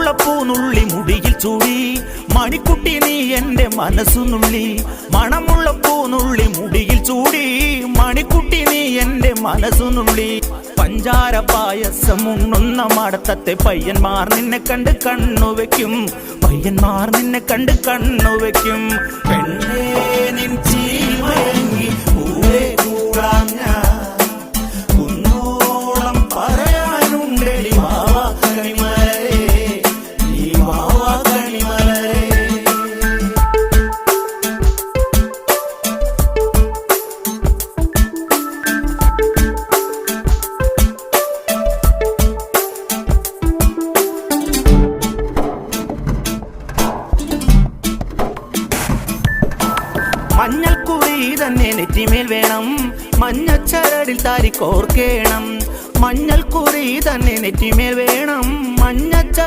മണമുള്ള പൂനുള്ളി മുടിയിൽ ചൂടി മണിക്കുട്ടി നീ എന്റെ മനസ്സുനുള്ളി. മണമുള്ള പൂനുള്ളി മുടിയിൽ ചൂടി മണിക്കുട്ടി നീ എന്റെ മനസ്സുനുള്ളി. പഞ്ചാര പായസം ഉണ്ണുന്ന മടത്തത്തെ പയ്യന്മാർ നിന്നെ കണ്ട് കണ്ണുവെക്കും. പയ്യന്മാർ നിന്നെ കണ്ട് കണ്ണുവെക്കും. പെണ്ണേ നിൻ ചീമയങ്ങി കൂടെ കൂടാൻ ഞാൻ കുന്നോളം പറയാനുണ്ടടി മാവാ കണിമലരേ, നീ മാവാ കണിമലരേ. മഞ്ഞൾക്കുറി തന്നെ നെറ്റിമേൽ വേണം, മഞ്ഞച്ചരടിൽ താരി കോർക്കേണം. മഞ്ഞൾക്കുറി തന്നെ നെറ്റിമേൽ വേണം, മഞ്ഞച്ച